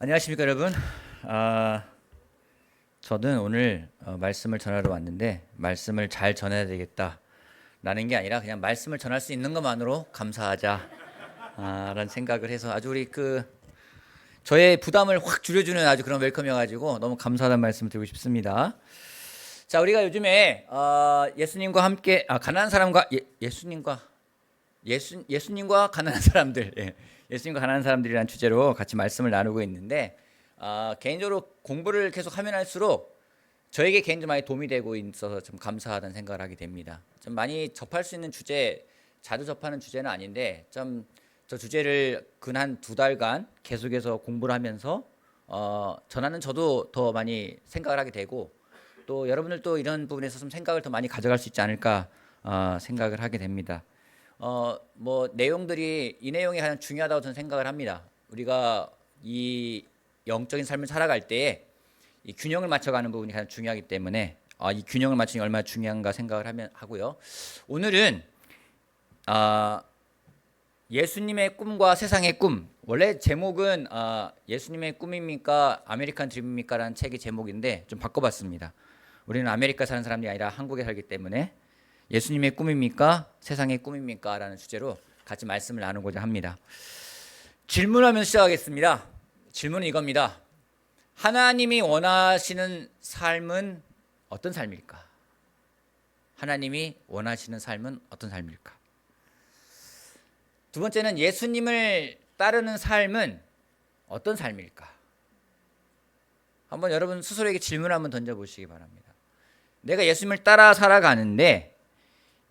안녕하십니까 여러분. 아, 저는 오늘 말씀을 전하러 왔는데 말씀을 잘 전해야 되겠다라는 게 아니라 그냥 말씀을 전할 수 있는 것만으로 감사하자라는 생각을 해서 아주 우리 저의 부담을 확 줄여주는 아주 그런 웰컴이어가지고 너무 감사하다는 말씀을 드리고 싶습니다. 자, 우리가 요즘에 예수님과 함께 가난한 사람과 예수님과 가난한 사람들, 예수님과 가난한 사람들이라는 주제로 같이 말씀을 나누고 있는데 개인적으로 공부를 계속 하면 할수록 저에게 개인적으로 많이 도움이 되고 있어서 좀 감사하다는 생각을 하게 됩니다. 좀 많이 접할 수 있는 주제, 자주 접하는 주제는 아닌데 좀 저 주제를 근 한 두 달간 계속해서 공부를 하면서 전하는 저도 더 많이 생각을 하게 되고 또 여러분들도 이런 부분에서 좀 생각을 더 많이 가져갈 수 있지 않을까 생각을 하게 됩니다. 뭐 내용들이 이 내용이 가장 중요하다고 저는 생각을 합니다. 우리가 이 영적인 삶을 살아갈 때에 이 균형을 맞춰가는 부분이 가장 중요하기 때문에 이 균형을 맞추는 게 얼마나 중요한가 생각을 하고요. 오늘은 예수님의 꿈과 세상의 꿈. 원래 제목은 예수님의 꿈입니까? 아메리칸 드림입니까? 라는 책의 제목인데 좀 바꿔봤습니다. 우리는 아메리카 사는 사람이 아니라 한국에 살기 때문에 예수님의 꿈입니까? 세상의 꿈입니까? 라는 주제로 같이 말씀을 나누고자 합니다. 질문하면서 시작하겠습니다. 질문은 이겁니다. 하나님이 원하시는 삶은 어떤 삶일까? 하나님이 원하시는 삶은 어떤 삶일까? 두 번째는 예수님을 따르는 삶은 어떤 삶일까? 한번 여러분 스스로에게 질문 한번 던져보시기 바랍니다. 내가 예수님을 따라 살아가는데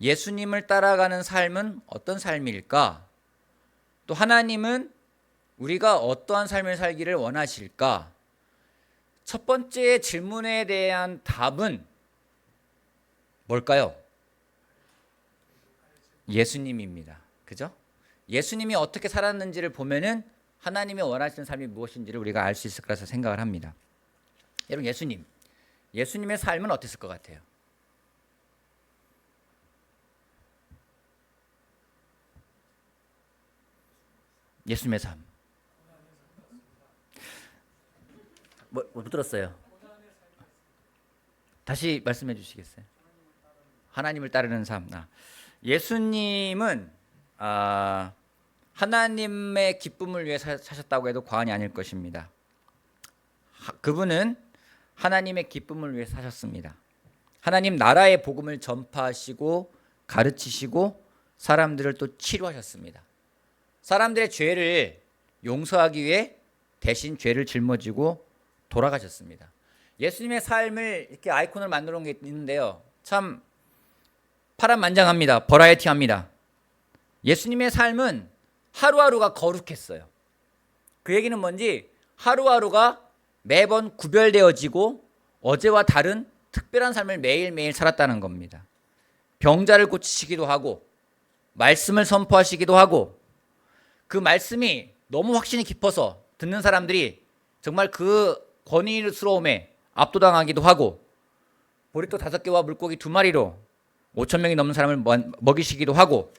예수님을 따라가는 삶은 어떤 삶일까? 또 하나님은 우리가 어떠한 삶을 살기를 원하실까? 첫 번째 질문에 대한 답은 뭘까요? 예수님입니다. 그죠? 예수님이 어떻게 살았는지를 보면은 하나님이 원하시는 삶이 무엇인지를 우리가 알 수 있을 거라서 생각을 합니다. 여러분 예수님의 삶은 어땠을 것 같아요? 예수님의 삶. 못 들었어요. 다시 말씀해 주시겠어요? 하나님을 따르는 삶. 예수님은 하나님의 기쁨을 위해 사셨다고 해도 과언이 아닐 것입니다. 그분은 하나님의 기쁨을 위해 사셨습니다. 하나님 나라의 복음을 전파하시고 가르치시고 사람들을 또 치료하셨습니다. 사람들의 죄를 용서하기 위해 대신 죄를 짊어지고 돌아가셨습니다. 예수님의 삶을 이렇게 아이콘을 만들어 놓은 게 있는데요. 참 파란만장합니다. 버라이어티합니다. 예수님의 삶은 하루하루가 거룩했어요. 그 얘기는 뭔지 하루하루가 매번 구별되어지고 어제와 다른 특별한 삶을 매일매일 살았다는 겁니다. 병자를 고치시기도 하고 말씀을 선포하시기도 하고 그 말씀이 너무 확신이 깊어서 듣는 사람들이 정말 그 권위스러움에 압도당하기도 하고 보리떡 5개와 물고기 2마리로 5천 명이 넘는 사람을 먹이시기도 하고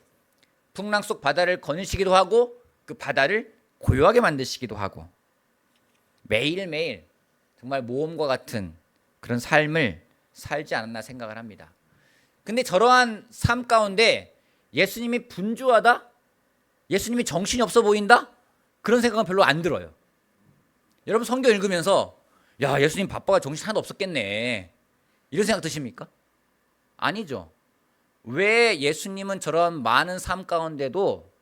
풍랑 속 바다를 거니시기도 하고 그 바다를 고요하게 만드시기도 하고 매일매일 정말 모험과 같은 그런 삶을 살지 않았나 생각을 합니다. 근데 저러한 삶 가운데 예수님이 분주하다? 예수님이 정신이 없어 보인다? 그런 생각은 별로 안 들어요. 여러분 성경 읽으면서 야 예수님 바빠가 정신 하나도 없었겠네 이런 생각 드십니까? 아니죠. 왜 예수님은 저런 많은 삶 가운데도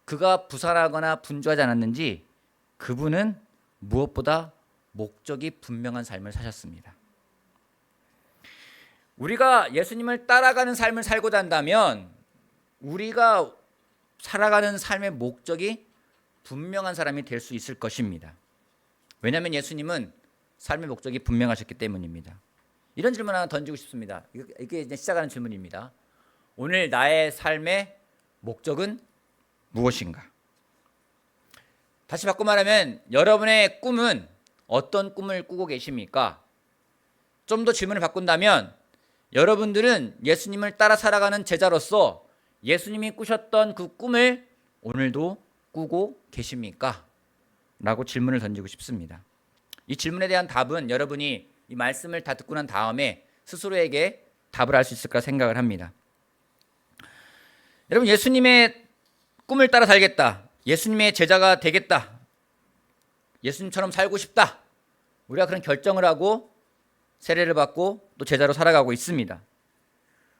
그가 부산하거나 분주하지 않았는지 그분은 무엇보다 목적이 분명한 삶을 사셨습니다. 우리가 예수님을 따라가는 삶을 살고자 한다면 우리가 살아가는 삶의 목적이 분명한 사람이 될 수 있을 것입니다. 왜냐하면 예수님은 삶의 목적이 분명하셨기 때문입니다. 이런 질문 하나 던지고 싶습니다. 이게 이제 시작하는 질문입니다. 오늘 나의 삶의 목적은 무엇인가? 다시 바꿔 말하면 여러분의 꿈은 어떤 꿈을 꾸고 계십니까? 좀 더 질문을 바꾼다면 여러분들은 예수님을 따라 살아가는 제자로서 예수님이 꾸셨던 그 꿈을 오늘도 꾸고 계십니까? 라고 질문을 던지고 싶습니다. 이 질문에 대한 답은 여러분이 이 말씀을 다 듣고 난 다음에 스스로에게 답을 할 수 있을 거라 생각을 합니다. 여러분, 예수님의 꿈을 따라 살겠다, 예수님의 제자가 되겠다, 예수님처럼 살고 싶다, 우리가 그런 결정을 하고 세례를 받고 또 제자로 살아가고 있습니다.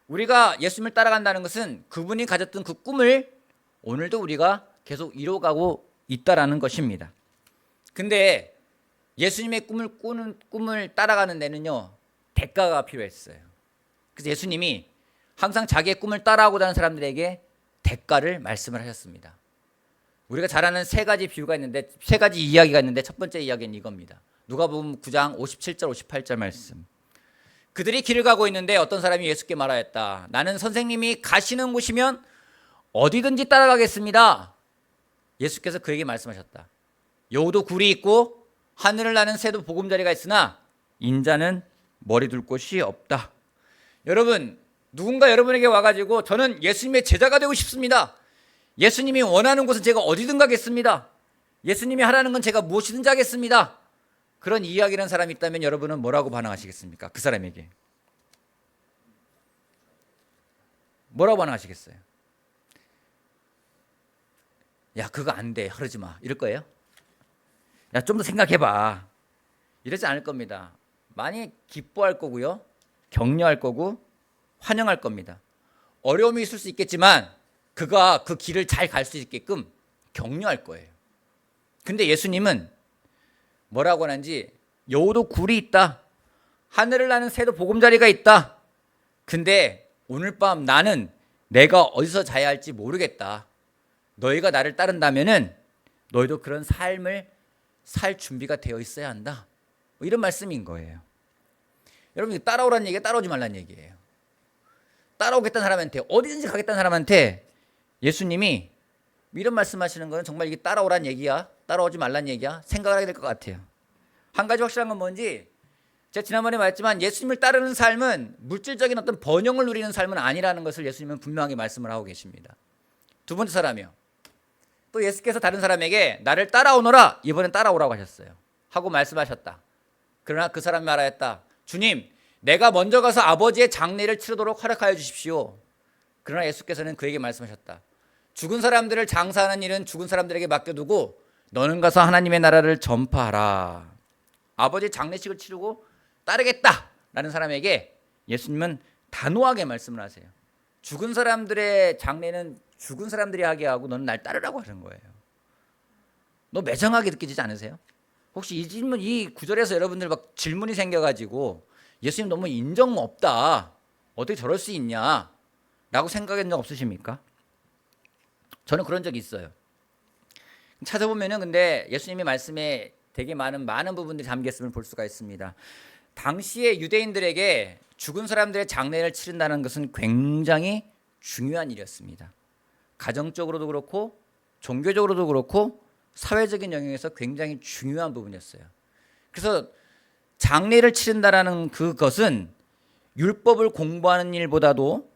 우리가 예수님을 따라간다는 것은 그분이 가졌던 그 꿈을 오늘도 우리가 계속 이뤄가고 있다라는 것입니다. 근데 예수님의 꿈을 따라가는 데는요, 대가가 필요했어요. 그래서 예수님이 항상 자기의 꿈을 따라하고자 하는 사람들에게 대가를 말씀을 하셨습니다. 우리가 잘 아는 세 가지 비유가 있는데, 세 가지 이야기가 있는데, 첫 번째 이야기는 이겁니다. 누가복음 9장 57절 58절 말씀. 그들이 길을 가고 있는데 어떤 사람이 예수께 말하였다. 나는 선생님이 가시는 곳이면 어디든지 따라가겠습니다. 예수께서 그에게 말씀하셨다. 여우도 굴이 있고 하늘을 나는 새도 보금자리가 있으나 인자는 머리 둘 곳이 없다. 여러분, 누군가 여러분에게 와가지고 저는 예수님의 제자가 되고 싶습니다, 예수님이 원하는 곳은 제가 어디든 가겠습니다, 예수님이 하라는 건 제가 무엇이든지 하겠습니다, 그런 이야기를 하는 사람이 있다면 여러분은 뭐라고 반응하시겠습니까? 그 사람에게 뭐라고 반응하시겠어요? 야, 그거 안 돼, 그러지 마, 이럴 거예요? 야, 좀 더 생각해봐, 이러지 않을 겁니다. 많이 기뻐할 거고요, 격려할 거고 환영할 겁니다. 어려움이 있을 수 있겠지만 그가 그 길을 잘 갈 수 있게끔 격려할 거예요. 근데 예수님은 뭐라고 하는지, 여우도 굴이 있다, 하늘을 나는 새도 보금자리가 있다, 근데 오늘 밤 나는 내가 어디서 자야 할지 모르겠다, 너희가 나를 따른다면은 너희도 그런 삶을 살 준비가 되어 있어야 한다, 뭐 이런 말씀인 거예요. 여러분, 따라오라는 얘기가 따라오지 말라는 얘기예요. 따라오겠다는 사람한테, 어디든지 가겠다는 사람한테 예수님이 이런 말씀하시는 건 정말 이게 따라오란 얘기야, 따라오지 말란 얘기야, 생각을 하게 될 것 같아요. 한 가지 확실한 건 뭔지, 제가 지난번에 말했지만 예수님을 따르는 삶은 물질적인 어떤 번영을 누리는 삶은 아니라는 것을 예수님은 분명하게 말씀을 하고 계십니다. 두 번째 사람이요, 또 예수께서 다른 사람에게 나를 따라오너라, 이번엔 따라오라고 하셨어요. 하고 말씀하셨다. 그러나 그 사람이 말하였다. 주님, 내가 먼저 가서 아버지의 장례를 치르도록 허락하여 주십시오. 그러나 예수께서는 그에게 말씀하셨다. 죽은 사람들을 장사하는 일은 죽은 사람들에게 맡겨두고 너는 가서 하나님의 나라를 전파하라. 아버지의 장례식을 치르고 따르겠다라는 사람에게 예수님은 단호하게 말씀을 하세요. 죽은 사람들의 장례는 죽은 사람들이 하게 하고 너는 날 따르라고 하는 거예요. 너 매정하게 느껴지지 않으세요? 혹시 이 질문, 이 구절에서 여러분들 막 질문이 생겨가지고 예수님 너무 인정 없다, 어떻게 저럴 수 있냐 라고 생각한 적 없으십니까? 저는 그런 적이 있어요. 찾아보면은 근데 예수님의 말씀에 되게 많은 부분들이 담겼음을 볼 수가 있습니다. 당시에 유대인들에게 죽은 사람들의 장례를 치른다는 것은 굉장히 중요한 일이었습니다. 가정적으로도 그렇고 종교적으로도 그렇고 사회적인 영역에서 굉장히 중요한 부분이었어요. 그래서 장례를 치른다라는 그것은 율법을 공부하는 일보다도,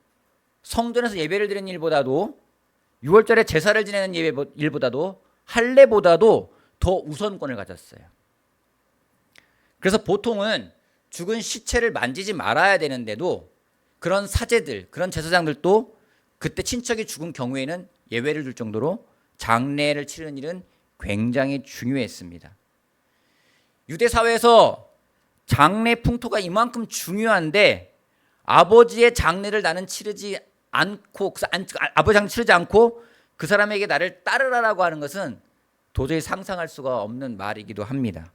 성전에서 예배를 드리는 일보다도, 6월절에 제사를 지내는 일보다도, 할례보다도 더 우선권을 가졌어요. 그래서 보통은 죽은 시체를 만지지 말아야 되는데도 그런 사제들, 그런 제사장들도 그때 친척이 죽은 경우에는 예외를 둘 정도로 장례를 치르는 일은 굉장히 중요했습니다. 유대 사회에서 장례 풍토가 이만큼 중요한데 아버지의 장례를 나는 치르지 않고, 아버지 장례 치르지 않고 그 사람에게 나를 따르라라고 하는 것은 도저히 상상할 수가 없는 말이기도 합니다.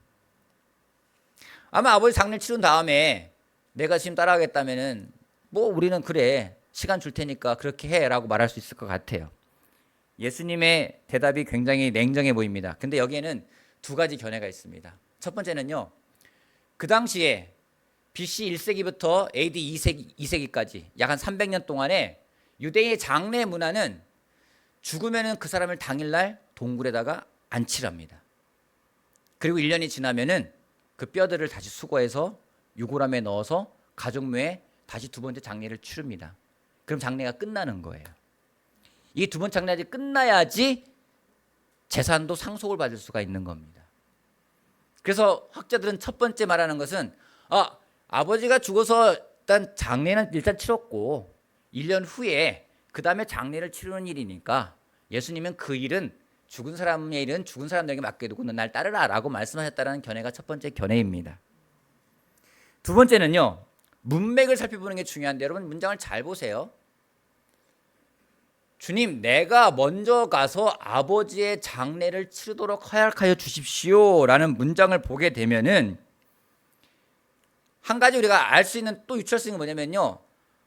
아마 아버지 장례를 치른 다음에 내가 지금 따라가겠다면은 뭐 우리는 그래, 시간 줄 테니까 그렇게 해라고 말할 수 있을 것 같아요. 예수님의 대답이 굉장히 냉정해 보입니다. 근데 여기에는 두 가지 견해가 있습니다. 첫 번째는요, 그 당시에 BC 1세기부터 AD 2세기까지 약 한 300년 동안에 유대인의 장례 문화는 죽으면은 그 사람을 당일날 동굴에다가 안치랍니다. 그리고 1년이 지나면은 그 뼈들을 다시 수거해서 유골함에 넣어서 가족묘에 다시 두 번째 장례를 치릅니다. 그럼 장례가 끝나는 거예요. 이 두 번째 장례가 끝나야지 재산도 상속을 받을 수가 있는 겁니다. 그래서 학자들은 첫 번째 말하는 것은 아버지가 죽어서 일단 장례는 일단 치렀고 1년 후에 그 다음에 장례를 치르는 일이니까 예수님은 그 일은 죽은 사람의 일은 죽은 사람들에게 맡겨두고 넌 날 따르라 라고 말씀하셨다는 견해가 첫 번째 견해입니다. 두 번째는요, 문맥을 살펴보는 게 중요한데 여러분 문장을 잘 보세요. 주님, 내가 먼저 가서 아버지의 장례를 치르도록 허락하여 주십시오 라는 문장을 보게 되면은 한 가지 우리가 알 수 있는, 또 유추할 수 있는 게 뭐냐면요,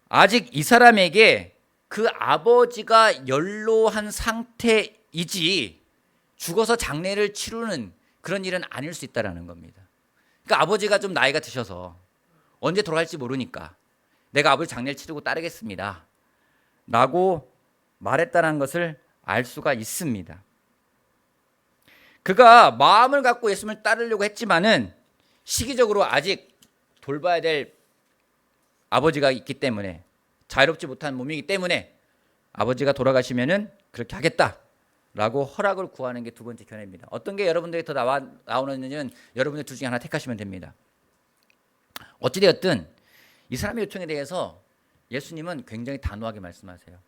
아직 이 사람에게 그 아버지가 연로한 상태이지 죽어서 장례를 치르는 그런 일은 아닐 수 있다는 겁니다. 그러니까 아버지가 좀 나이가 드셔서 언제 돌아갈지 모르니까 내가 아버지 장례를 치르고 따르겠습니다 라고 말했다는 것을 알 수가 있습니다. 그가 마음을 갖고 예수님을 따르려고 했지만은 시기적으로 아직 돌봐야 될 아버지가 있기 때문에, 자유롭지 못한 몸이기 때문에 아버지가 돌아가시면은 그렇게 하겠다라고 허락을 구하는 게 두 번째 견해입니다. 어떤 게 여러분들이 더 나오는지는 여러분들 둘 중에 하나 택하시면 됩니다. 어찌되었든 이 사람의 요청에 대해서 예수님은 굉장히 단호하게 말씀하세요.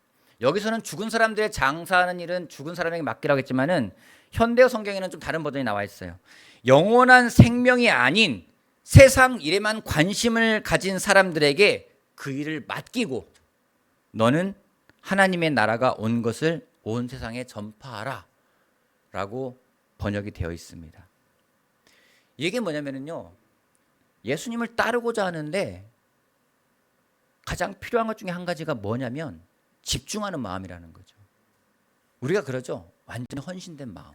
여기서는 죽은 사람들의 장사하는 일은 죽은 사람에게 맡기라고 했지만은 현대어 성경에는 좀 다른 버전이 나와 있어요. 영원한 생명이 아닌 세상 일에만 관심을 가진 사람들에게 그 일을 맡기고 너는 하나님의 나라가 온 것을 온 세상에 전파하라 라고 번역이 되어 있습니다. 이게 뭐냐면요, 예수님을 따르고자 하는데 가장 필요한 것 중에 한 가지가 뭐냐면 집중하는 마음이라는 거죠. 우리가 그러죠. 완전히 헌신된 마음,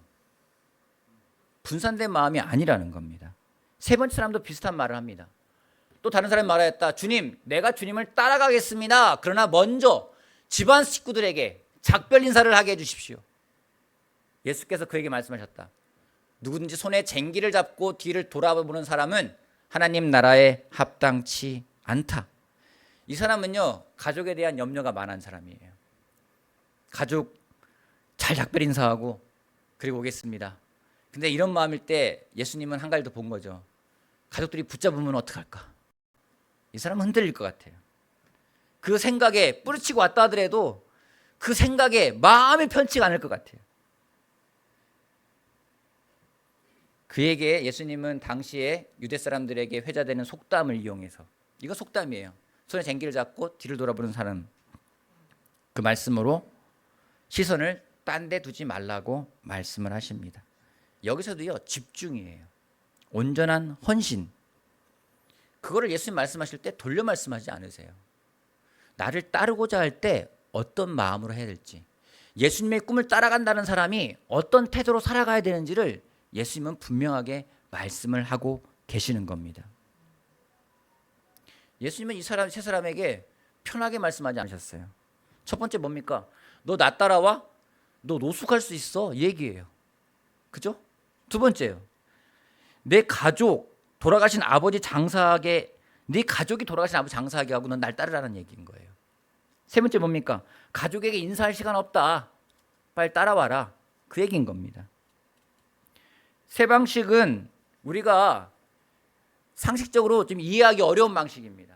분산된 마음이 아니라는 겁니다. 세 번째 사람도 비슷한 말을 합니다. 또 다른 사람이 말하였다. 주님, 내가 주님을 따라가겠습니다. 그러나 먼저 집안 식구들에게 작별 인사를 하게 해주십시오. 예수께서 그에게 말씀하셨다. 누구든지 손에 쟁기를 잡고 뒤를 돌아보는 사람은 하나님 나라에 합당치 않다. 이 사람은요, 가족에 대한 염려가 많은 사람이에요. 가족 잘 작별 인사하고 그리고 오겠습니다. 근데 이런 마음일 때 예수님은 한 가지 더 본 거죠. 가족들이 붙잡으면 어떡할까? 이 사람은 흔들릴 것 같아요. 그 생각에 뿌리치고 왔다 하더라도 그 생각에 마음이 편치가 않을 것 같아요. 그에게 예수님은 당시에 유대 사람들에게 회자되는 속담을 이용해서, 이거 속담이에요. 손에 쟁기를 잡고 뒤를 돌아보는 사람, 그 말씀으로 시선을 딴 데 두지 말라고 말씀을 하십니다. 여기서도요, 집중이에요. 온전한 헌신. 그거를 예수님 말씀하실 때 돌려 말씀하지 않으세요. 나를 따르고자 할 때 어떤 마음으로 해야 될지, 예수님의 꿈을 따라간다는 사람이 어떤 태도로 살아가야 되는지를 예수님은 분명하게 말씀을 하고 계시는 겁니다. 예수님은 이 사람, 세 사람에게 편하게 말씀하지 않으셨어요. 첫 번째 뭡니까? 너 나 따라와? 너 노숙할 수 있어? 얘기해요. 그죠? 두 번째요. 내 가족, 돌아가신 아버지 장사하게, 네 가족이 돌아가신 아버지 장사하게 하고 넌 날 따르라는 얘기인 거예요. 세 번째 뭡니까? 가족에게 인사할 시간 없다. 빨리 따라와라. 그 얘기인 겁니다. 세 방식은 우리가 상식적으로 좀 이해하기 어려운 방식입니다.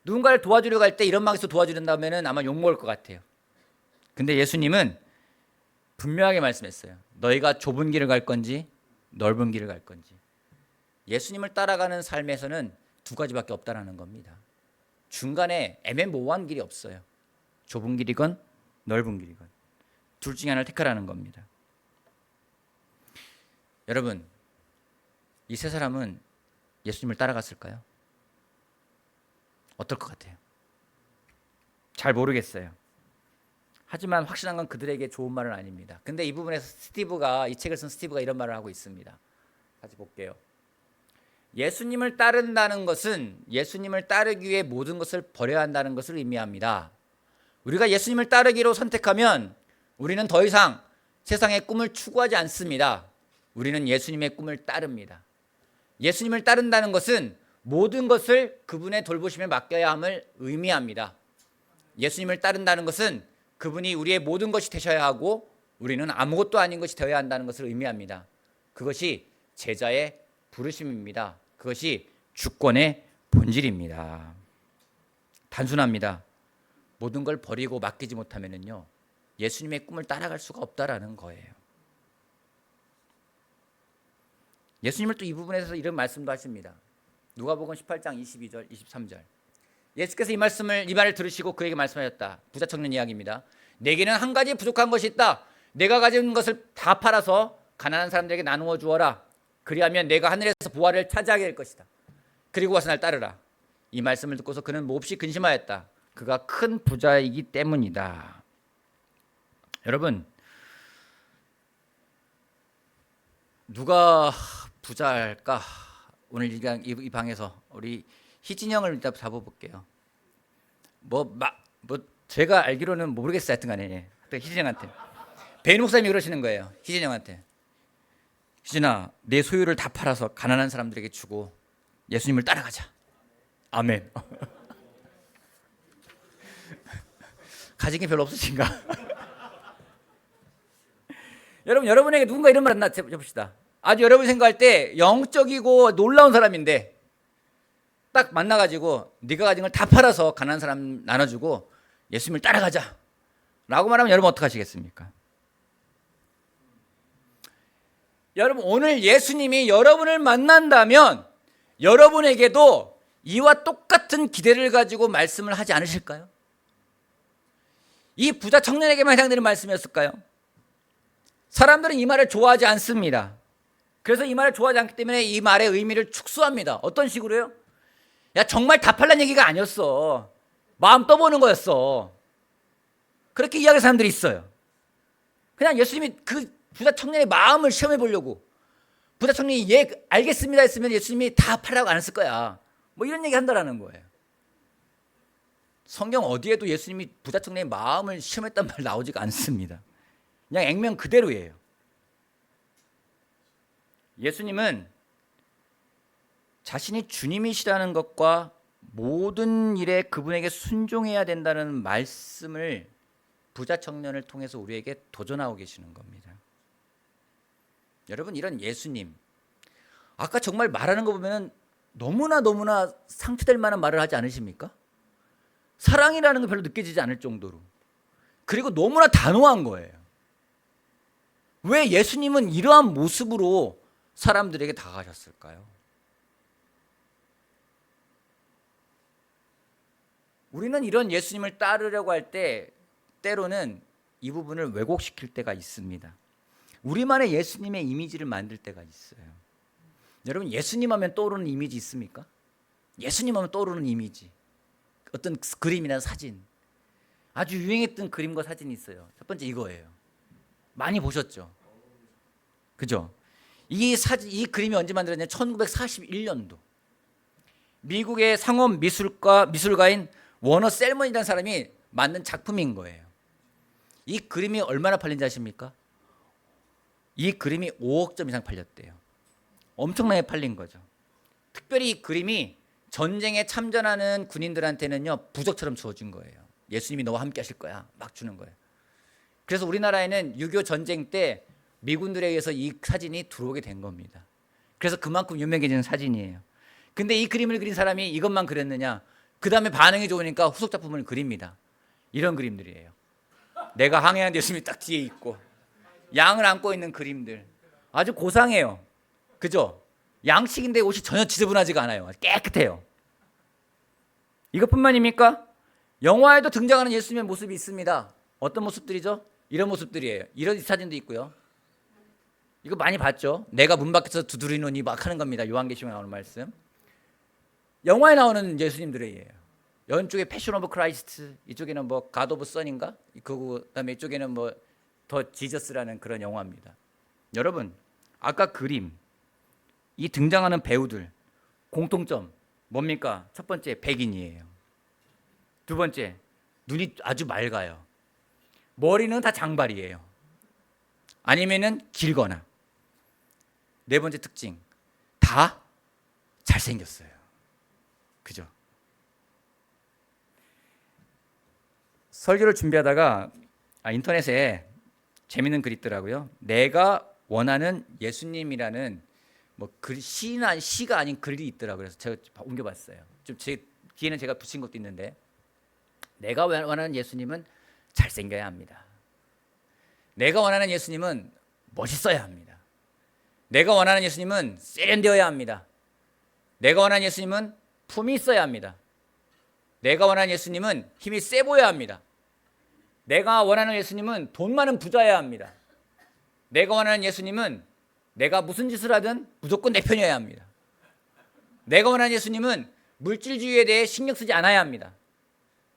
누군가를 도와주려고 할 때 이런 방식으로 도와주는다면 아마 욕먹을 것 같아요. 근데 예수님은 분명하게 말씀했어요. 너희가 좁은 길을 갈 건지 넓은 길을 갈 건지. 예수님을 따라가는 삶에서는 두 가지밖에 없다는 겁니다. 중간에 애매모호한 길이 없어요. 좁은 길이건 넓은 길이건 둘 중에 하나를 택하라는 겁니다. 여러분, 이 세 사람은 예수님을 따라갔을까요? 어떨 것 같아요? 잘 모르겠어요. 하지만 확실한 건 그들에게 좋은 말은 아닙니다. 근데 이 부분에서 이 책을 쓴 스티브가 이런 말을 하고 있습니다. 같이 볼게요. 예수님을 따른다는 것은 예수님을 따르기 위해 모든 것을 버려야 한다는 것을 의미합니다. 우리가 예수님을 따르기로 선택하면 우리는 더 이상 세상의 꿈을 추구하지 않습니다. 우리는 예수님의 꿈을 따릅니다. 예수님을 따른다는 것은 모든 것을 그분의 돌보심에 맡겨야 함을 의미합니다. 예수님을 따른다는 것은 그분이 우리의 모든 것이 되셔야 하고 우리는 아무것도 아닌 것이 되어야 한다는 것을 의미합니다. 그것이 제자의 부르심입니다. 그것이 주권의 본질입니다. 단순합니다. 모든 걸 버리고 맡기지 못하면요, 예수님의 꿈을 따라갈 수가 없다라는 거예요. 예수님을 또 이 부분에서 이런 말씀도 하십니다. 누가복음 18장 22절 23절. 예수께서 이 말을 들으시고 그에게 말씀하셨다. 부자 청년 이야기입니다. 내게는 한 가지 부족한 것이 있다. 내가 가진 것을 다 팔아서 가난한 사람들에게 나누어 주어라. 그리하면 내가 하늘에서 보화를 차지하게 될 것이다. 그리고 와서 날 따르라. 이 말씀을 듣고서 그는 몹시 근심하였다. 그가 큰 부자이기 때문이다. 여러분, 누가 부자일까? 오늘 이 방에서 우리 희진이 형을 일단 잡아볼게요. 제가 알기로는 모르겠어요. 하여튼간에 희진이 형한테 배인 목사님이 그러시는 거예요. 희진이 형한테, 희진아, 내 소유를 다 팔아서 가난한 사람들에게 주고 예수님을 따라가자. 아멘. 가진 게 별로 없으신가? 여러분에게 누군가 이런 말 하나 해봅시다. 아주 여러분이 생각할 때 영적이고 놀라운 사람인데 딱 만나가지고 네가 가진 걸 다 팔아서 가난한 사람 나눠주고 예수님을 따라가자 라고 말하면 여러분 어떡하시겠습니까? 여러분, 오늘 예수님이 여러분을 만난다면 여러분에게도 이와 똑같은 기대를 가지고 말씀을 하지 않으실까요? 이 부자 청년에게만 해당되는 말씀이었을까요? 사람들은 이 말을 좋아하지 않습니다. 그래서 이 말을 좋아하지 않기 때문에 이 말의 의미를 축소합니다. 어떤 식으로요? 야, 정말 다 팔란 얘기가 아니었어. 마음 떠보는 거였어. 그렇게 이야기하는 사람들이 있어요. 그냥 예수님이 그 부자 청년의 마음을 시험해 보려고, 부자 청년이 알겠습니다 했으면 예수님이 다 팔라고 안 했을 거야. 뭐 이런 얘기 한다라는 거예요. 성경 어디에도 예수님이 부자 청년의 마음을 시험했단 말 나오지가 않습니다. 그냥 액면 그대로예요. 예수님은 자신이 주님이시라는 것과 모든 일에 그분에게 순종해야 된다는 말씀을 부자 청년을 통해서 우리에게 도전하고 계시는 겁니다. 여러분, 이런 예수님, 아까 정말 말하는 거 보면 너무나 상처될 만한 말을 하지 않으십니까? 사랑이라는 거 별로 느껴지지 않을 정도로. 그리고 너무나 단호한 거예요. 왜 예수님은 이러한 모습으로 사람들에게 다가가셨을까요? 우리는 이런 예수님을 따르려고 할 때 때로는 이 부분을 왜곡시킬 때가 있습니다. 우리만의 예수님의 이미지를 만들 때가 있어요. 여러분, 예수님 하면 떠오르는 이미지 있습니까? 예수님 하면 떠오르는 이미지, 어떤 그림이나 사진, 아주 유행했던 그림과 사진이 있어요. 첫 번째 이거예요. 많이 보셨죠? 그죠? 이 그림이 언제 만들었냐면 1941년도 미국의 상업 미술가인 워너 셀먼이라는 사람이 만든 작품인 거예요. 이 그림이 얼마나 팔린지 아십니까? 이 그림이 5억 점 이상 팔렸대요. 엄청나게 팔린 거죠. 특별히 이 그림이 전쟁에 참전하는 군인들한테는요, 부적처럼 주어진 거예요. 예수님이 너와 함께 하실 거야. 막 주는 거예요. 그래서 우리나라에는 6.25 전쟁 때 미군들에 의해서 이 사진이 들어오게 된 겁니다. 그래서 그만큼 유명해지는 사진이에요. 근데 이 그림을 그린 사람이 이것만 그렸느냐? 그 다음에 반응이 좋으니까 후속 작품을 그립니다. 이런 그림들이에요. 내가 항해하는 예수님이 딱 뒤에 있고 양을 안고 있는 그림들, 아주 고상해요. 그죠? 양식인데 옷이 전혀 지저분하지가 않아요. 깨끗해요. 이것뿐만입니까? 영화에도 등장하는 예수님의 모습이 있습니다. 어떤 모습들이죠? 이런 모습들이에요. 이런 사진도 있고요. 이거 많이 봤죠? 내가 문 밖에서 두드리노니 막 하는 겁니다. 요한계시록에 나오는 말씀. 영화에 나오는 예수님들이에요. 왼쪽에 패션 오브 크라이스트, 이쪽에는 뭐 갓 오브 선인가? 그다음에 이쪽에는 뭐 더 지저스라는 그런 영화입니다. 여러분, 아까 그림, 이 등장하는 배우들 공통점 뭡니까? 첫 번째, 백인이에요. 두 번째, 눈이 아주 맑아요. 머리는 다 장발이에요. 아니면은 길거나. 네 번째 특징, 다 잘생겼어요. 그죠? 설교를 준비하다가 인터넷에 재밌는 글이 있더라고요. 내가 원하는 예수님이라는 뭐 시가 아닌 글이 있더라고요. 그래서 제가 옮겨봤어요. 좀 제 뒤에는 제가 붙인 것도 있는데, 내가 원하는 예수님은 잘생겨야 합니다. 내가 원하는 예수님은 멋있어야 합니다. 내가 원하는 예수님은 세련되어야 합니다. 내가 원하는 예수님은 품이 있어야 합니다. 내가 원하는 예수님은 힘이 세 보여야 합니다. 내가 원하는 예수님은 돈 많은 부자여야 합니다. 내가 원하는 예수님은 내가 무슨 짓을 하든 무조건 내 편이어야 합니다. 내가 원하는 예수님은 물질주의에 대해 신경 쓰지 않아야 합니다.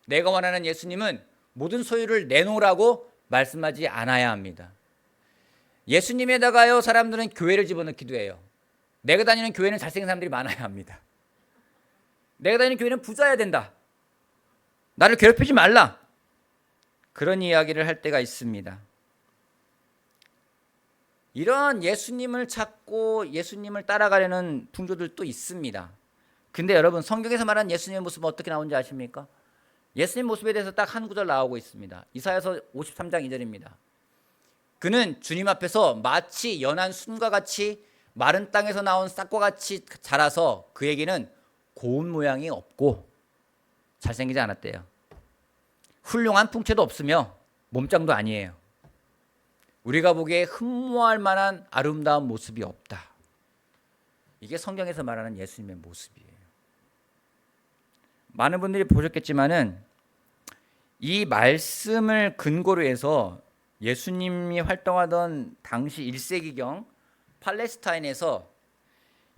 내가 원하는 예수님은 모든 소유를 내놓으라고 말씀하지 않아야 합니다. 예수님에다가요, 사람들은 교회를 집어넣기도 해요. 내가 다니는 교회는 잘생긴 사람들이 많아야 합니다. 내가 다니는 교회는 부자여야 된다. 나를 괴롭히지 말라. 그런 이야기를 할 때가 있습니다. 이런 예수님을 찾고 예수님을 따라가려는 풍조들도 있습니다. 근데 여러분, 성경에서 말하는 예수님의 모습은 어떻게 나오는지 아십니까? 예수님 모습에 대해서 딱 한 구절 나오고 있습니다. 이사야서 53장 2절입니다. 그는 주님 앞에서 마치 연한 순과 같이 마른 땅에서 나온 싹과 같이 자라서 그에게는 고운 모양이 없고 잘생기지 않았대요. 훌륭한 풍채도 없으며 몸짱도 아니에요. 우리가 보기에 흠모할 만한 아름다운 모습이 없다. 이게 성경에서 말하는 예수님의 모습이에요. 많은 분들이 보셨겠지만은 이 말씀을 근거로 해서 예수님이 활동하던 당시 1세기경 팔레스타인에서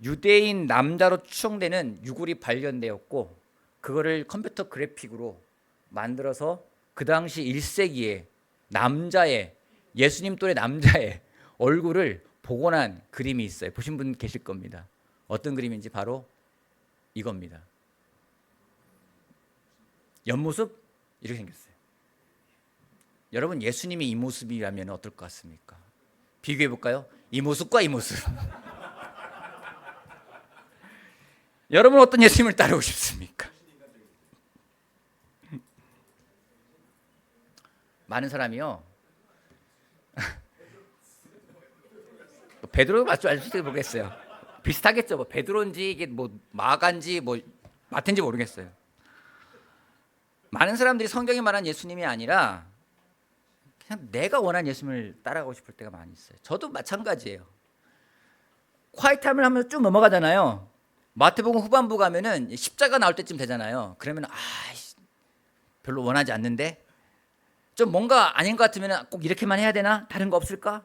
유대인 남자로 추정되는 유골이 발견되었고, 그거를 컴퓨터 그래픽으로 만들어서 그 당시 1세기에 남자의, 예수님 또래 남자의 얼굴을 복원한 그림이 있어요. 보신 분 계실 겁니다. 어떤 그림인지 바로 이겁니다. 옆모습 이렇게 생겼어요. 여러분, 예수님이 이 모습이라면 어떨 것 같습니까? 비교해 볼까요? 이 모습과 이 모습. 여러분, 어떤 예수님을 따르고 싶습니까? 많은 사람이요, 베드로 맞죠? 알지 모르겠어요. 비슷하겠죠. 뭐 베드로인지 이게 뭐 마가인지 뭐 마태인지 모르겠어요. 많은 사람들이 성경이 말한 예수님이 아니라 그냥 내가 원하는 예수님을 따라가고 싶을 때가 많이 있어요. 저도 마찬가지예요. 콰이타임을 하면서 쭉 넘어가잖아요. 마태복음 후반부 가면은 십자가 나올 때쯤 되잖아요. 그러면 별로 원하지 않는데 좀 뭔가 아닌 것 같으면 꼭 이렇게만 해야 되나? 다른 거 없을까?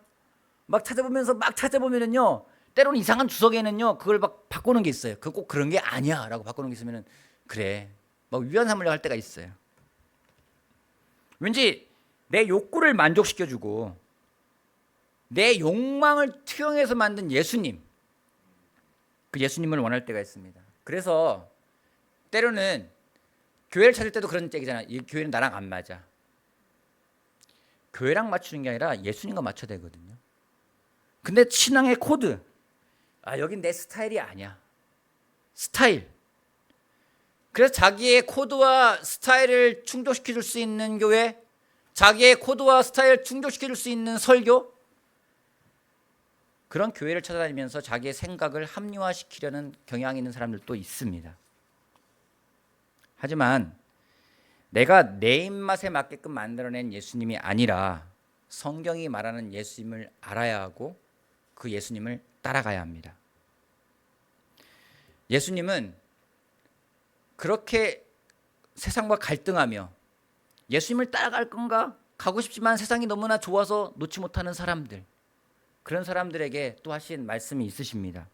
막 찾아보면은요, 때로는 이상한 주석에는요 그걸 막 바꾸는 게 있어요. 그거 꼭 그런 게 아니야 라고 바꾸는 게 있으면은 그래 막 위안 삼으려고 할 때가 있어요. 왠지 내 욕구를 만족시켜주고 내 욕망을 투영해서 만든 예수님, 그 예수님을 원할 때가 있습니다. 그래서 때로는 교회를 찾을 때도 그런 얘기잖아요. 이 교회는 나랑 안 맞아. 교회랑 맞추는 게 아니라 예수님과 맞춰야 되거든요. 근데 신앙의 코드, 여긴 내 스타일이 아니야. 스타일. 그래서 자기의 코드와 스타일을 충족시켜줄 수 있는 교회, 자기의 코드와 스타일을 충족시켜줄 수 있는 설교, 그런 교회를 찾아다니면서 자기의 생각을 합리화시키려는 경향이 있는 사람들도 있습니다. 하지만 내가 내 입맛에 맞게끔 만들어낸 예수님이 아니라 성경이 말하는 예수님을 알아야 하고 그 예수님을 따라가야 합니다. 예수님은 그렇게 세상과 갈등하며 예수님을 따라갈 건가? 가고 싶지만 세상이 너무나 좋아서 놓지 못하는 사람들, 그런 사람들에게 또 하신 말씀이 있으십니다.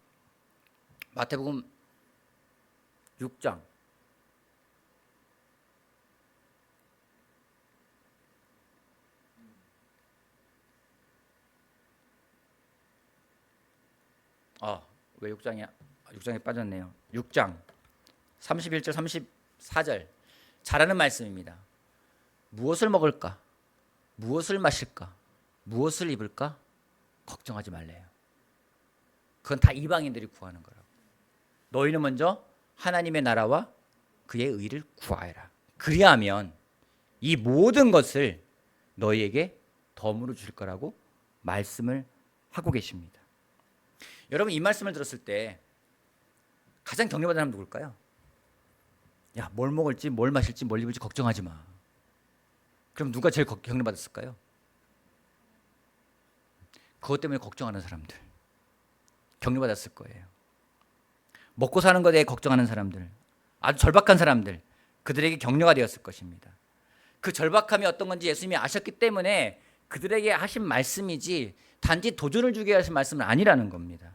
마태복음 6장 왜 6장이야? 6장에 빠졌네요. 6장 31절 34절 잘하는 말씀입니다. 무엇을 먹을까? 무엇을 마실까? 무엇을 입을까? 걱정하지 말래요. 그건 다 이방인들이 구하는 거라고. 너희는 먼저 하나님의 나라와 그의 의를 구하여라. 그리하면 이 모든 것을 너희에게 덤으로 주실 거라고 말씀을 하고 계십니다. 여러분, 이 말씀을 들었을 때 가장 격려받는 사람 누굴까요? 야, 뭘 먹을지 뭘 마실지 뭘 입을지 걱정하지 마. 그럼 누가 제일 격려받았을까요? 그것 때문에 걱정하는 사람들, 격려받았을 거예요. 먹고 사는 것에 대해 걱정하는 사람들, 아주 절박한 사람들, 그들에게 격려가 되었을 것입니다. 그 절박함이 어떤 건지 예수님이 아셨기 때문에 그들에게 하신 말씀이지 단지 도전을 주게 하신 말씀은 아니라는 겁니다.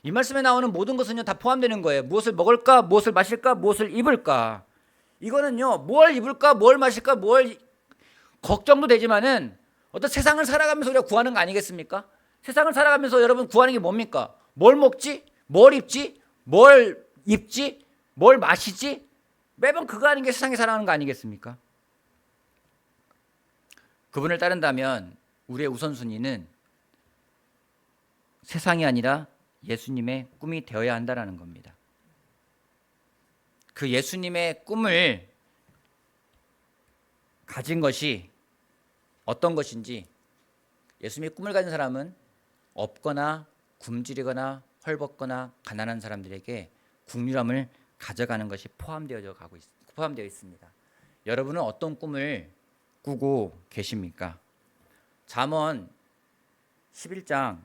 이 말씀에 나오는 모든 것은요 다 포함되는 거예요. 무엇을 먹을까, 무엇을 마실까, 무엇을 입을까. 이거는요 뭘 입을까, 뭘 마실까, 뭘 걱정도 되지만은 어떤 세상을 살아가면서 우리가 구하는 거 아니겠습니까? 세상을 살아가면서 여러분 구하는 게 뭡니까? 뭘 먹지? 뭘 입지? 뭘 입지? 뭘 마시지? 매번 그거 하는 게 세상에 살아가는 거 아니겠습니까? 그분을 따른다면 우리의 우선순위는 세상이 아니라 예수님의 꿈이 되어야 한다는 겁니다. 그 예수님의 꿈을 가진 것이 어떤 것인지, 예수님의 꿈을 가진 사람은 없거나 굶주리거나 헐벗거나 가난한 사람들에게 국률함을 가져가는 것이 포함되어 있습니다. 여러분은 어떤 꿈을 꾸고 계십니까? 잠언 11장,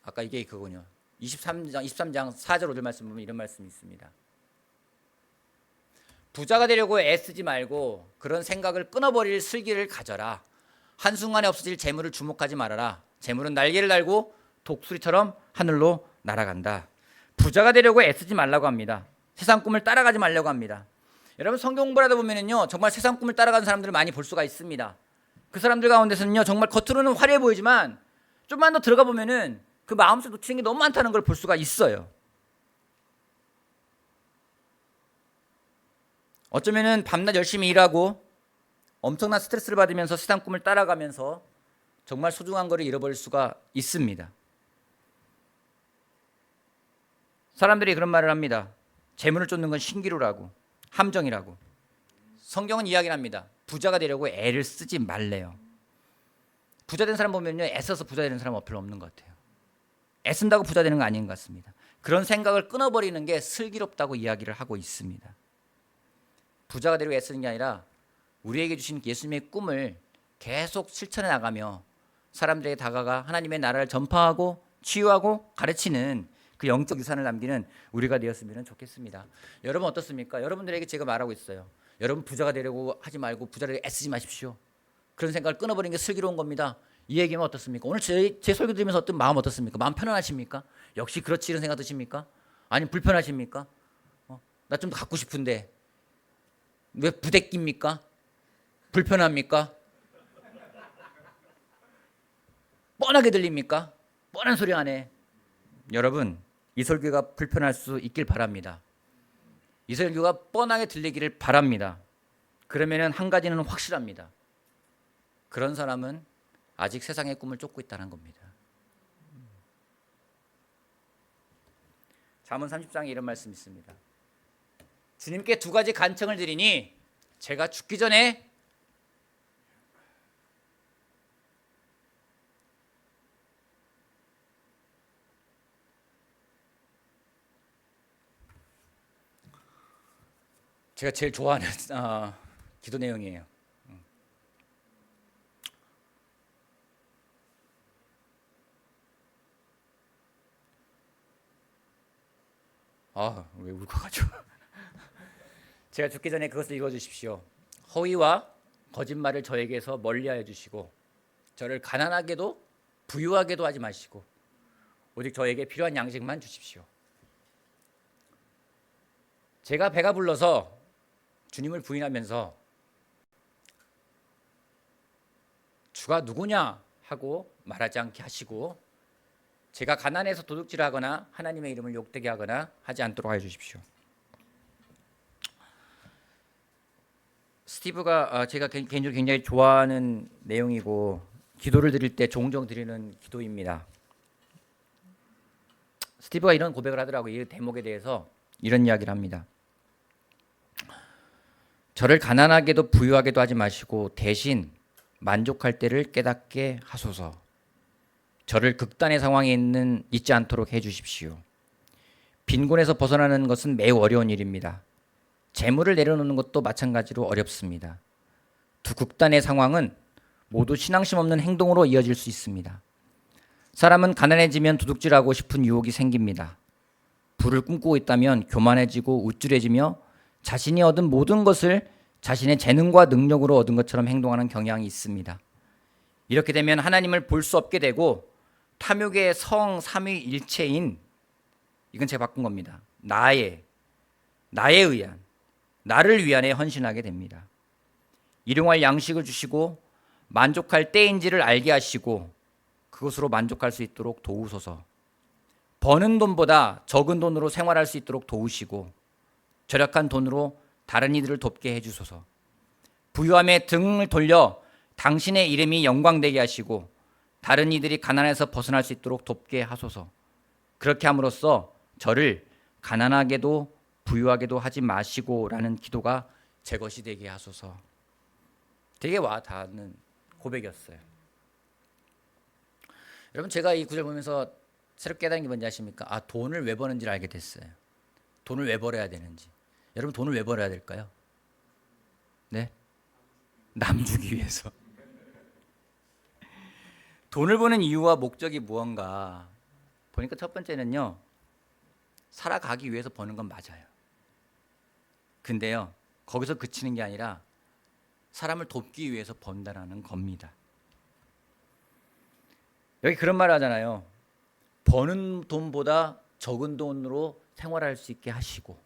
아까 이게 그거군요. 23장 4절 5절 말씀 보면 이런 말씀이 있습니다. 부자가 되려고 애쓰지 말고 그런 생각을 끊어버릴 슬기를 가져라. 한순간에 없어질 재물을 주목하지 말아라. 재물은 날개를 달고 독수리처럼 하늘로 날아간다. 부자가 되려고 애쓰지 말라고 합니다. 세상 꿈을 따라가지 말라고 합니다. 여러분, 성경 공부를 하다 보면은요 정말 세상 꿈을 따라가는 사람들을 많이 볼 수가 있습니다. 그 사람들 가운데서는요 정말 겉으로는 화려해 보이지만 좀만 더 들어가 보면은 그 마음속에 놓치는 게 너무 많다는 걸 볼 수가 있어요. 어쩌면은 밤낮 열심히 일하고 엄청난 스트레스를 받으면서 세상 꿈을 따라가면서 정말 소중한 거를 잃어버릴 수가 있습니다. 사람들이 그런 말을 합니다. 재물을 쫓는 건 신기루라고, 함정이라고. 성경은 이야기를 합니다. 부자가 되려고 애를 쓰지 말래요. 부자 된 사람 보면요 애써서 부자 되는 사람은 별로 없는 것 같아요. 애쓴다고 부자 되는 거 아닌 것 같습니다. 그런 생각을 끊어버리는 게 슬기롭다고 이야기를 하고 있습니다. 부자가 되려고 애쓰는 게 아니라 우리에게 주신 예수님의 꿈을 계속 실천해 나가며 사람들에게 다가가 하나님의 나라를 전파하고 치유하고 가르치는 그 영적 유산을 남기는 우리가 되었으면 좋겠습니다. 여러분 어떻습니까? 여러분들에게 제가 말하고 있어요. 여러분 부자가 되려고 하지 말고 부자를 애쓰지 마십시오. 그런 생각을 끊어버리는 게 슬기로운 겁니다. 이 얘기면 어떻습니까? 오늘 제 설교 들으면서 어떤 마음 어떻습니까? 마음 편안하십니까? 역시 그렇지 이런 생각 드십니까? 아니면 불편하십니까? 나 좀 갖고 싶은데 왜 부대끼입니까? 불편합니까? 뻔하게 들립니까? 뻔한 소리 안 해. 여러분 이 설교가 불편할 수 있길 바랍니다. 이 설교가 뻔하게 들리기를 바랍니다. 그러면은 한 가지는 확실합니다. 그런 사람은 아직 세상의 꿈을 쫓고 있다는 겁니다. 잠언 30장에 이런 말씀이 있습니다. 주님께 두 가지 간청을 드리니 제가 죽기 전에 제가 제일 좋아하는 기도 내용이에요. 왜 울컥하죠? 제가 죽기 전에 그것을 이루어주십시오. 허위와 거짓말을 저에게서 멀리하여 주시고 저를 가난하게도 부유하게도 하지 마시고 오직 저에게 필요한 양식만 주십시오. 제가 배가 불러서 주님을 부인하면서 주가 누구냐 하고 말하지 않게 하시고 제가 가난해서 도둑질하거나 하나님의 이름을 욕되게 하거나 하지 않도록 하여 주십시오. 스티브가 제가 개인적으로 굉장히 좋아하는 내용이고 기도를 드릴 때 종종 드리는 기도입니다. 스티브가 이런 고백을 하더라고요. 이 대목에 대해서 이런 이야기를 합니다. 저를 가난하게도 부유하게도 하지 마시고 대신 만족할 때를 깨닫게 하소서. 저를 극단의 상황에 있지 않도록 해주십시오. 빈곤에서 벗어나는 것은 매우 어려운 일입니다. 재물을 내려놓는 것도 마찬가지로 어렵습니다. 두 극단의 상황은 모두 신앙심 없는 행동으로 이어질 수 있습니다. 사람은 가난해지면 도둑질하고 싶은 유혹이 생깁니다. 부를 꿈꾸고 있다면 교만해지고 우쭐해지며 자신이 얻은 모든 것을 자신의 재능과 능력으로 얻은 것처럼 행동하는 경향이 있습니다. 이렇게 되면 하나님을 볼 수 없게 되고 탐욕의 성 삼위일체인, 이건 제가 바꾼 겁니다. 나에 의한, 나를 위한에 헌신하게 됩니다. 일용할 양식을 주시고 만족할 때인지를 알게 하시고 그것으로 만족할 수 있도록 도우소서. 버는 돈보다 적은 돈으로 생활할 수 있도록 도우시고 절약한 돈으로 다른 이들을 돕게 해주소서. 부유함에 등을 돌려 당신의 이름이 영광되게 하시고 다른 이들이 가난에서 벗어날 수 있도록 돕게 하소서. 그렇게 함으로써 저를 가난하게도 부유하게도 하지 마시고라는 기도가 제 것이 되게 하소서. 되게 와 닿는 고백이었어요. 여러분, 제가 이 구절 보면서 새롭게 깨달은 게 뭔지 아십니까? 아, 돈을 왜 버는지를 알게 됐어요. 돈을 왜 벌어야 되는지. 여러분, 돈을 왜 벌어야 될까요? 네? 남 주기 위해서. 돈을 버는 이유와 목적이 무언가 보니까 첫 번째는요, 살아가기 위해서 버는 건 맞아요. 근데요, 거기서 그치는 게 아니라 사람을 돕기 위해서 번다라는 겁니다. 여기 그런 말 하잖아요. 버는 돈보다 적은 돈으로 생활할 수 있게 하시고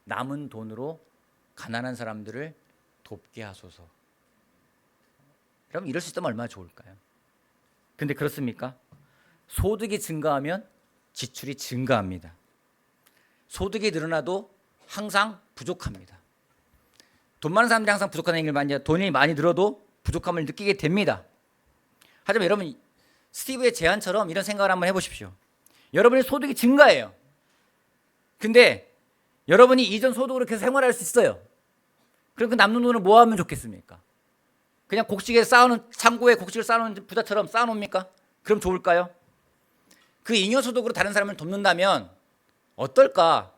남은 돈으로 가난한 사람들을 돕게 하소서. 여러분, 이럴 수 있다면 얼마나 좋을까요? 근데 그렇습니까? 소득이 증가하면 지출이 증가합니다. 소득이 늘어나도 항상 부족합니다. 돈 많은 사람들이 항상 부족한 얘기를 많이 해요. 돈이 많이 늘어도 부족함을 느끼게 됩니다. 하지만 여러분, 스티브의 제안처럼 이런 생각을 한번 해보십시오. 여러분의 소득이 증가해요. 근데 여러분이 이전 소득으로 계속 생활할 수 있어요. 그럼 그 남는 돈을 뭐 하면 좋겠습니까? 그냥 곡식에 쌓아놓은, 창고에 곡식을 쌓아놓은 부자처럼 쌓아놓습니까? 그럼 좋을까요? 그 잉여 소득으로 다른 사람을 돕는다면 어떨까?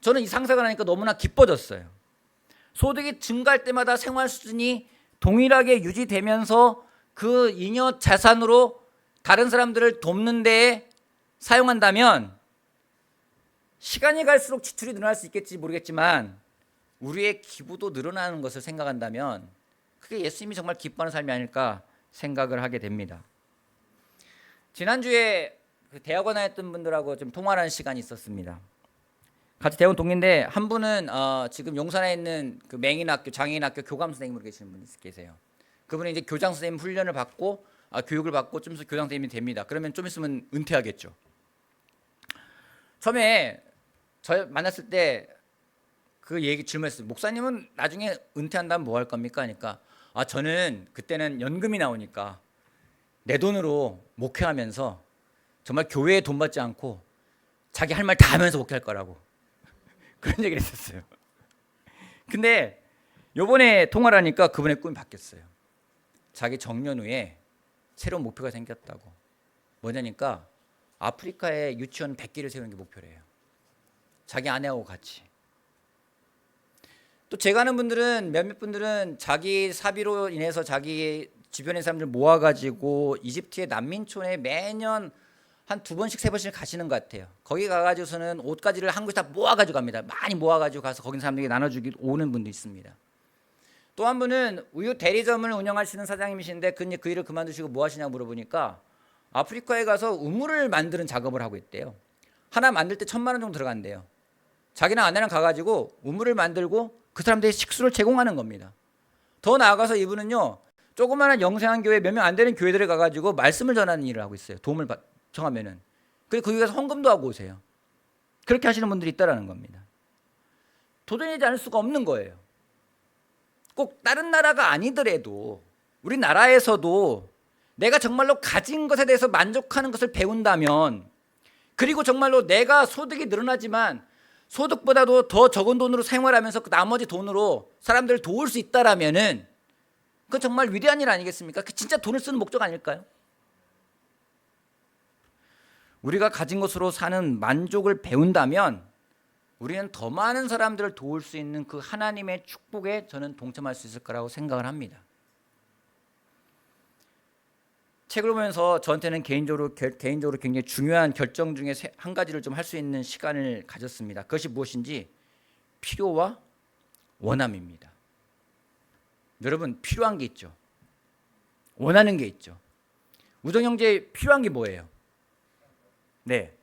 저는 이 상상을 하니까 너무나 기뻐졌어요. 소득이 증가할 때마다 생활 수준이 동일하게 유지되면서 그 잉여 자산으로 다른 사람들을 돕는 데에 사용한다면 시간이 갈수록 지출이 늘어날 수 있겠지 모르겠지만 우리의 기부도 늘어나는 것을 생각한다면 그게 예수님이 정말 기뻐하는 삶이 아닐까 생각을 하게 됩니다. 지난주에 대학원 다녔던 분들하고 좀 통화를 하는 시간이 있었습니다. 같이 대학원 동기인데 한 분은 지금 용산에 있는 그 맹인학교, 장애인학교 교감 선생님으로 계시는 분이 계세요. 그분이 이제 교장 선생님 훈련을 받고 교육을 받고 좀 있으면 교장 선생님이 됩니다. 그러면 좀 있으면 은퇴하겠죠. 처음에 저 만났을 때 그 얘기 질문했어요. 목사님은 나중에 은퇴한다면 뭐 할 겁니까? 하니까 저는 그때는 연금이 나오니까 내 돈으로 목회하면서 정말 교회에 돈 받지 않고 자기 할 말 다 하면서 목회할 거라고 그런 얘기를 했었어요. 근데 요번에 통화를 하니까 그분의 꿈이 바뀌었어요. 자기 정년 후에 새로운 목표가 생겼다고. 뭐냐니까 아프리카에 유치원 100개를 세우는 게 목표래요. 자기 아내하고 같이. 또 제가 아는 분들은 몇몇 분들은 자기 사비로 인해서 자기 주변의 사람들 모아가지고 이집트의 난민촌에 매년 한 2번씩 3번씩 가시는 것 같아요. 거기 가가지고서는 옷가지를 한 곳에 다 모아가지고 갑니다. 많이 모아가지고 가서 거기 사람들에게 나눠주기 오는 분도 있습니다. 또 한 분은 우유 대리점을 운영하시는 사장님이신데 그 일을 그만두시고 뭐 하시냐고 물어보니까 아프리카에 가서 우물을 만드는 작업을 하고 있대요. 하나 만들 때 1,000만 원 정도 들어간대요. 자기랑 아내랑 가가지고 우물을 만들고 그 사람들의 식수를 제공하는 겁니다. 더 나아가서 이분은요, 조그마한 영세한 교회 몇 명 안 되는 교회들에 가가지고 말씀을 전하는 일을 하고 있어요. 도움을 청하면은. 그리고 거기 가서 헌금도 하고 오세요. 그렇게 하시는 분들이 있다라는 겁니다. 도전하지 않을 수가 없는 거예요. 꼭 다른 나라가 아니더라도 우리나라에서도 내가 정말로 가진 것에 대해서 만족하는 것을 배운다면, 그리고 정말로 내가 소득이 늘어나지만 소득보다도 더 적은 돈으로 생활하면서 그 나머지 돈으로 사람들을 도울 수 있다라면은 그건 정말 위대한 일 아니겠습니까? 그 진짜 돈을 쓰는 목적 아닐까요? 우리가 가진 것으로 사는 만족을 배운다면 우리는 더 많은 사람들을 도울 수 있는 그 하나님의 축복에 저는 동참할 수 있을 거라고 생각을 합니다. 책을 보면서 저한테는 개인적으로 굉장히 중요한 결정 중에 한 가지를 좀 할 수 있는 시간을 가졌습니다. 그것이 무엇인지 필요와 원함입니다. 여러분, 필요한 게 있죠. 원하는 게 있죠. 우정 형제 필요한 게 뭐예요? 네.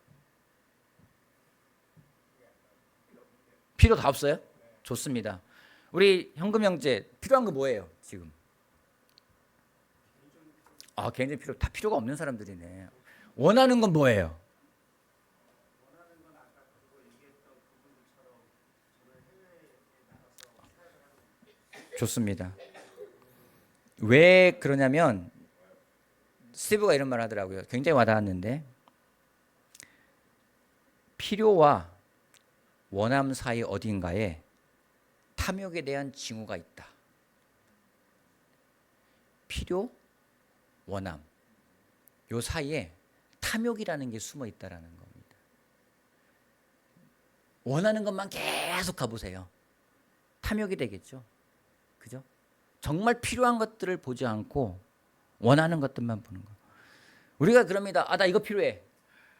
필요 다 없어요? 좋습니다. 우리 현금 형제 필요한 거 뭐예요? 지금? 개인적인 필요 다 필요가 없는 사람들이네. 원하는 건 뭐예요? 좋습니다. 왜 그러냐면 스티브가 이런 말 하더라고요. 굉장히 와닿았는데 필요와 원함 사이 어딘가에 탐욕에 대한 징후가 있다. 필요, 원함 요 사이에 탐욕이라는 게 숨어 있다라는 겁니다. 원하는 것만 계속 가보세요. 탐욕이 되겠죠. 그죠? 정말 필요한 것들을 보지 않고 원하는 것들만 보는 거. 우리가 그럽니다. 나 이거 필요해.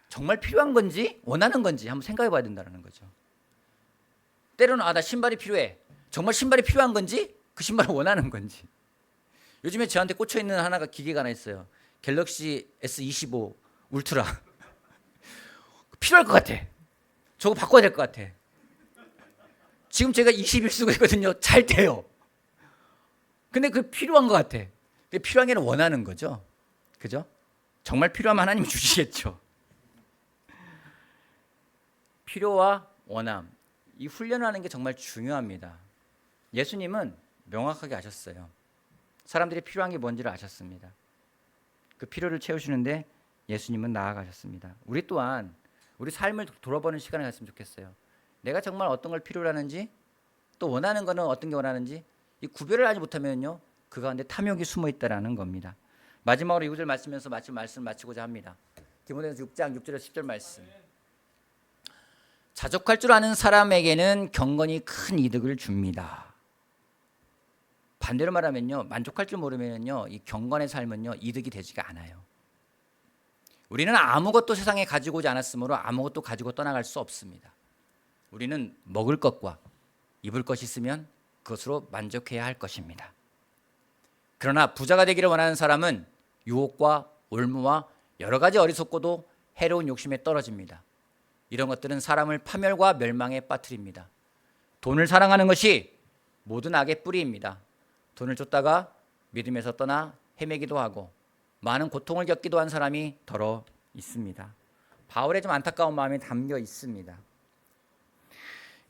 정말 필요한 건지 원하는 건지 한번 생각해 봐야 된다는 거죠. 때로는 나 신발이 필요해. 정말 신발이 필요한 건지 그 신발을 원하는 건지. 요즘에 저한테 꽂혀 있는 하나가 기계가 하나 있어요. 갤럭시 S25 울트라. 필요할 것 같아. 저거 바꿔야 될 것 같아. 지금 제가 21 쓰고 있거든요. 잘 돼요. 근데 그 필요한 것 같아. 근데 필요한 게 원하는 거죠. 그죠? 정말 필요하면 하나님이 주시겠죠. 필요와 원함. 이 훈련하는 게 정말 중요합니다. 예수님은 명확하게 아셨어요. 사람들이 필요한 게 뭔지를 아셨습니다. 그 필요를 채우시는데 예수님은 나아가셨습니다. 우리 또한 우리 삶을 돌아보는 시간을 갖으면 좋겠어요. 내가 정말 어떤 걸 필요로 하는지 또 원하는 거는 어떤 게 원하는지 이 구별을 하지 못하면요. 그 가운데 탐욕이 숨어 있다라는 겁니다. 마지막으로 이 구절 말씀에서 말씀 마치고자 합니다. 디모데전서 6장 6절에서 10절 말씀. 자족할 줄 아는 사람에게는 경건이 큰 이득을 줍니다. 반대로 말하면요. 만족할 줄 모르면요. 이 경건의 삶은요. 이득이 되지가 않아요. 우리는 아무것도 세상에 가지고 오지 않았으므로 아무것도 가지고 떠나갈 수 없습니다. 우리는 먹을 것과 입을 것이 있으면 그것으로 만족해야 할 것입니다. 그러나 부자가 되기를 원하는 사람은 유혹과 올무와 여러 가지 어리석고도 해로운 욕심에 떨어집니다. 이런 것들은 사람을 파멸과 멸망에 빠뜨립니다. 돈을 사랑하는 것이 모든 악의 뿌리입니다. 돈을 쫓다가 믿음에서 떠나 헤매기도 하고 많은 고통을 겪기도 한 사람이 더러 있습니다. 바울의 좀 안타까운 마음이 담겨 있습니다.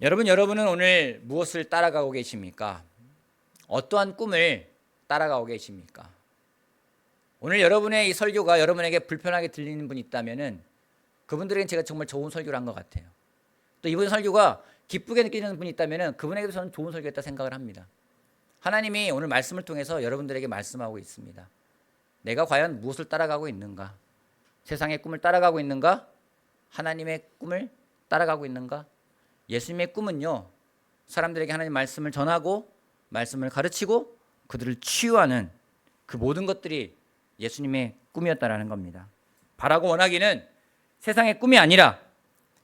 여러분은 오늘 무엇을 따라가고 계십니까? 어떠한 꿈을 따라가고 계십니까? 오늘 여러분의 이 설교가 여러분에게 불편하게 들리는 분이 있다면은 그분들에겐 제가 정말 좋은 설교를 한 것 같아요. 또 이번 설교가 기쁘게 느끼는 분이 있다면은 그분에게도 저는 좋은 설교였다 생각을 합니다. 하나님이 오늘 말씀을 통해서 여러분들에게 말씀하고 있습니다. 내가 과연 무엇을 따라가고 있는가? 세상의 꿈을 따라가고 있는가? 하나님의 꿈을 따라가고 있는가? 예수님의 꿈은요, 사람들에게 하나님 말씀을 전하고 말씀을 가르치고 그들을 치유하는 그 모든 것들이 예수님의 꿈이었다라는 겁니다. 바라고 원하기는 세상의 꿈이 아니라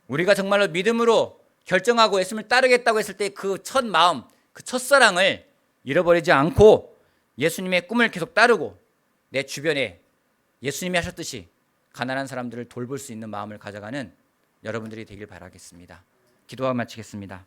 우리가 정말로 믿음으로 결정하고 예수님을 따르겠다고 했을 때 그 첫 마음, 그 첫사랑을 잃어버리지 않고 예수님의 꿈을 계속 따르고 내 주변에 예수님이 하셨듯이 가난한 사람들을 돌볼 수 있는 마음을 가져가는 여러분들이 되길 바라겠습니다. 기도하고 마치겠습니다.